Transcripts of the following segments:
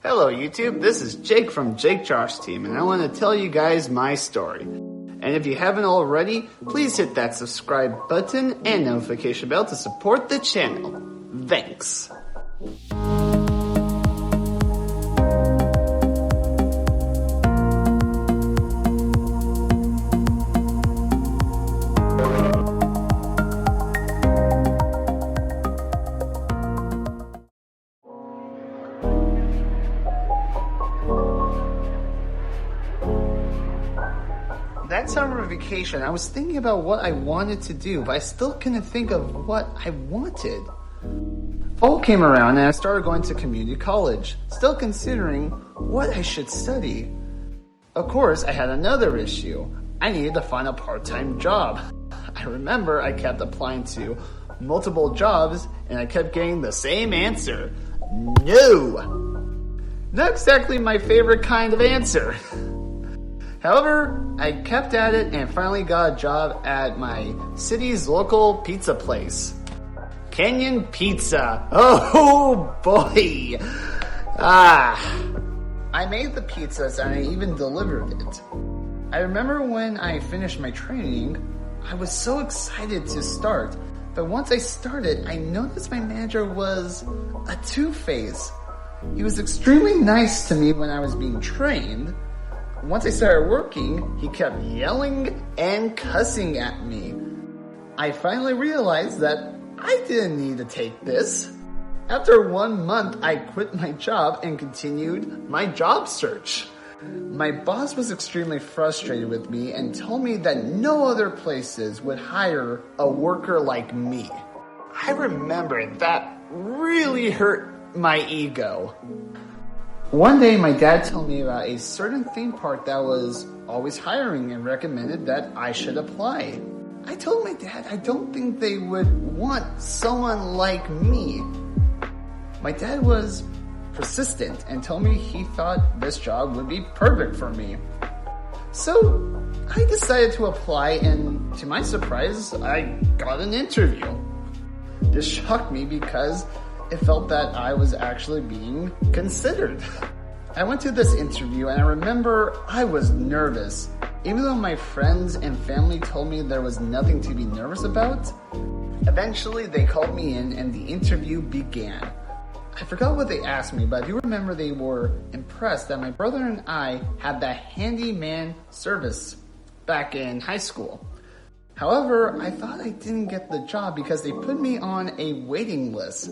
Hello YouTube, this is Jake from Jake Josh Team, and I want to tell you guys my story. And if you haven't already, please hit that subscribe button and notification bell to support the channel. Thanks. That summer vacation, I was thinking about what I wanted to do, but I still couldn't think of what I wanted. Fall came around and I started going to community college, still considering what I should study. Of course, I had another issue. I needed to find a part-time job. I remember I kept applying to multiple jobs and I kept getting the same answer. No! Not exactly my favorite kind of answer. However, I kept at it and finally got a job at my city's local pizza place. Canyon Pizza. Oh boy! I made the pizzas and I even delivered it. I remember when I finished my training, I was so excited to start. But once I started, I noticed my manager was a two-face. He was extremely nice to me when I was being trained. Once I started working, he kept yelling and cussing at me. I finally realized that I didn't need to take this. After 1 month, I quit my job and continued my job search. My boss was extremely frustrated with me and told me that no other places would hire a worker like me. I remember that really hurt my ego. One day, my dad told me about a certain theme park that was always hiring and recommended that I should apply. I told my dad I don't think they would want someone like me. My dad was persistent and told me he thought this job would be perfect for me. So I decided to apply, and to my surprise, I got an interview. This shocked me because it felt that I was actually being considered. I went to this interview and I remember I was nervous. Even though my friends and family told me there was nothing to be nervous about, eventually they called me in and the interview began. I forgot what they asked me, but I do remember they were impressed that my brother and I had that handyman service back in high school. However, I thought I didn't get the job because they put me on a waiting list.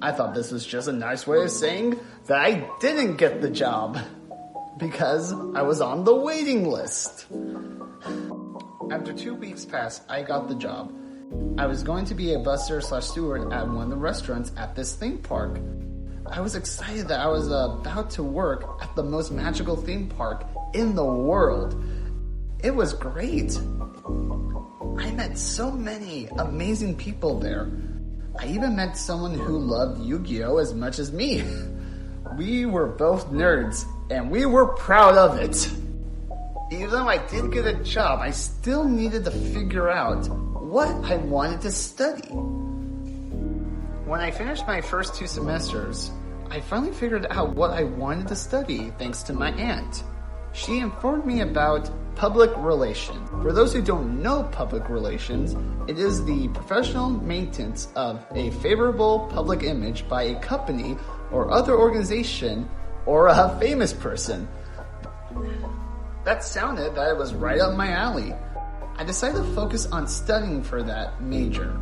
I thought this was just a nice way of saying that I didn't get the job because I was on the waiting list. After 2 weeks passed, I got the job. I was going to be a busser/steward at one of the restaurants at this theme park. I was excited that I was about to work at the most magical theme park in the world. It was great. I met so many amazing people there. I even met someone who loved Yu-Gi-Oh! As much as me. We were both nerds, and we were proud of it. Even though I did get a job, I still needed to figure out what I wanted to study. When I finished my first 2 semesters, I finally figured out what I wanted to study thanks to my aunt. She informed me about public relations. For those who don't know public relations, it is the professional maintenance of a favorable public image by a company or other organization or a famous person. That sounded that it was right up my alley. I decided to focus on studying for that major.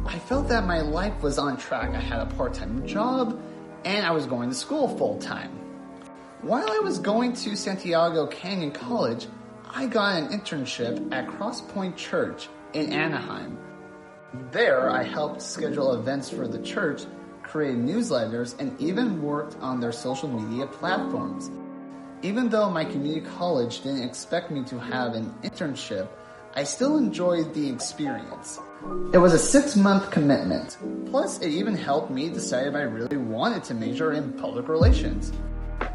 I felt that my life was on track. I had a part-time job and I was going to school full-time. While I was going to Santiago Canyon College, I got an internship at Cross Point Church in Anaheim. There, I helped schedule events for the church, create newsletters, and even worked on their social media platforms. Even though my community college didn't expect me to have an internship, I still enjoyed the experience. It was a 6-month commitment. Plus, it even helped me decide if I really wanted to major in public relations.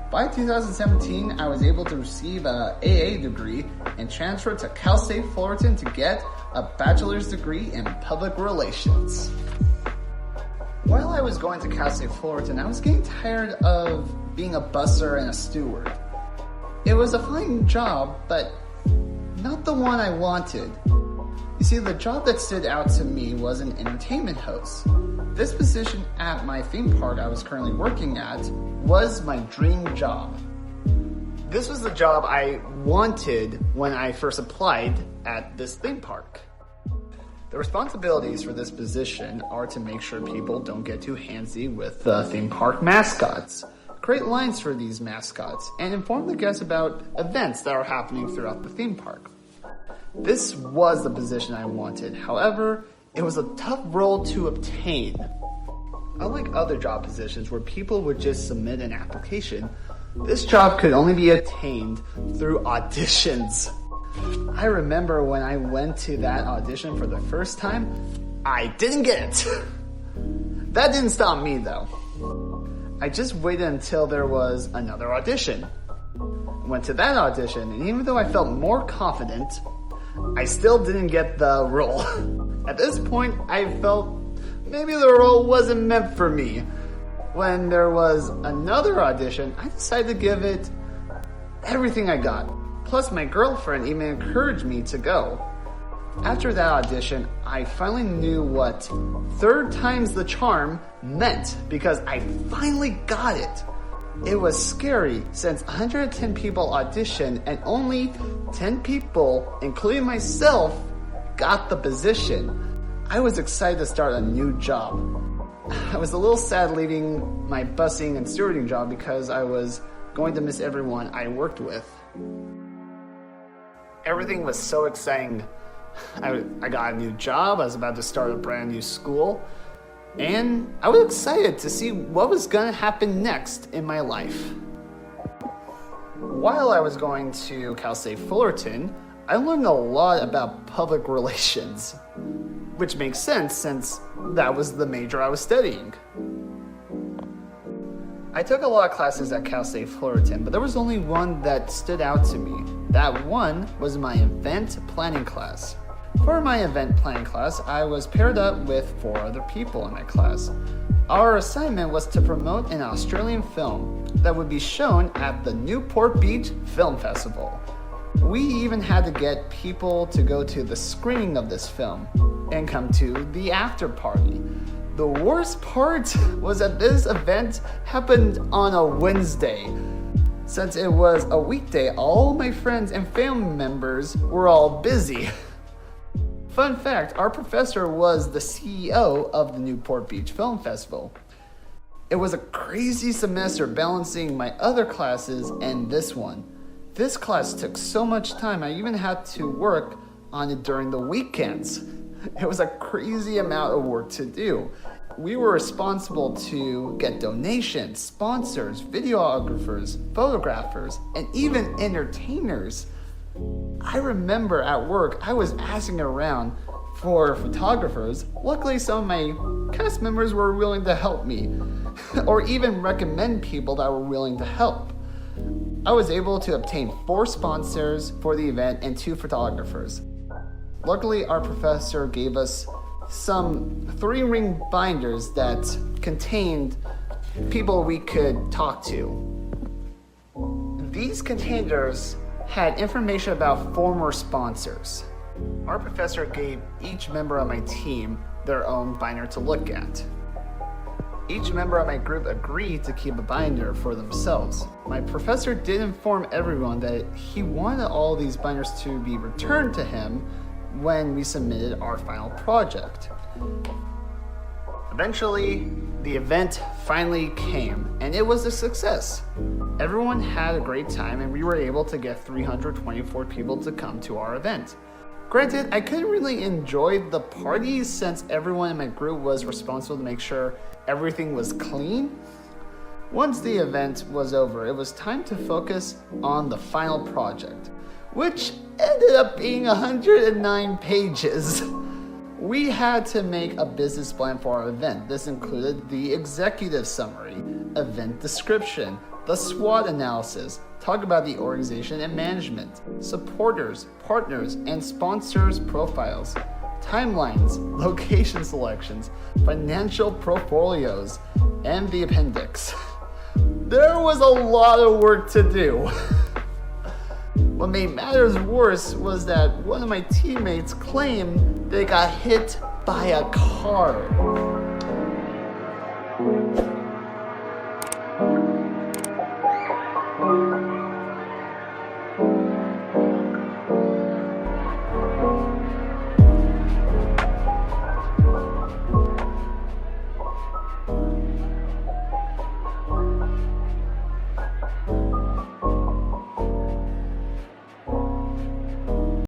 By 2017, I was able to receive an AA degree and transfer to Cal State Fullerton to get a bachelor's degree in public relations. While I was going to Cal State Fullerton, I was getting tired of being a busser and a steward. It was a fine job, but not the one I wanted. You see, the job that stood out to me was an entertainment host. This position at my theme park I was currently working at was my dream job. This was the job I wanted when I first applied at this theme park. The responsibilities for this position are to make sure people don't get too handsy with the theme park mascots, create lines for these mascots, and inform the guests about events that are happening throughout the theme park. This was the position I wanted. However, it was a tough role to obtain. Unlike other job positions where people would just submit an application, this job could only be obtained through auditions. I remember when I went to that audition for the first time, I didn't get it. That didn't stop me though. I just waited until there was another audition. Went to that audition, and even though I felt more confident, I still didn't get the role. At this point, I felt maybe the role wasn't meant for me. When there was another audition, I decided to give it everything I got. Plus, my girlfriend even encouraged me to go. After that audition, I finally knew what third time's the charm meant because I finally got it. It was scary since 110 people auditioned and only 10 people, including myself, got the position. I was excited to start a new job. I was a little sad leaving my busing and stewarding job because I was going to miss everyone I worked with. Everything was so exciting. I got a new job, I was about to start a brand new school, and I was excited to see what was going to happen next in my life. While I was going to Cal State Fullerton, I learned a lot about public relations, which makes sense since that was the major I was studying. I took a lot of classes at Cal State Fullerton, but there was only one that stood out to me. That one was my event planning class. For my event planning class, I was paired up with 4 other people in my class. Our assignment was to promote an Australian film that would be shown at the Newport Beach Film Festival. We even had to get people to go to the screening of this film and come to the after party. The worst part was that this event happened on a Wednesday. Since it was a weekday, all my friends and family members were all busy. Fun fact, our professor was the CEO of the Newport Beach Film Festival. It was a crazy semester balancing my other classes and this one. This class took so much time, I even had to work on it during the weekends. It was a crazy amount of work to do. We were responsible to get donations, sponsors, videographers, photographers, and even entertainers. I remember at work, I was asking around for photographers. Luckily, some of my cast members were willing to help me, or even recommend people that were willing to help. I was able to obtain 4 sponsors for the event and 2 photographers. Luckily, our professor gave us some 3-ring binders that contained people we could talk to. These containers had information about former sponsors. Our professor gave each member of my team their own binder to look at. Each member of my group agreed to keep a binder for themselves. My professor did inform everyone that he wanted all these binders to be returned to him when we submitted our final project. Eventually, the event finally came, and it was a success. Everyone had a great time, and we were able to get 324 people to come to our event. Granted, I couldn't really enjoy the parties since everyone in my group was responsible to make sure everything was clean. Once the event was over, it was time to focus on the final project, which ended up being 109 pages. We had to make a business plan for our event. This included the executive summary, event description, the SWOT analysis, talk about the organization and management, supporters, partners, and sponsors profiles, timelines, location selections, financial portfolios, and the appendix. There was a lot of work to do. What made matters worse was that one of my teammates claimed they got hit by a car.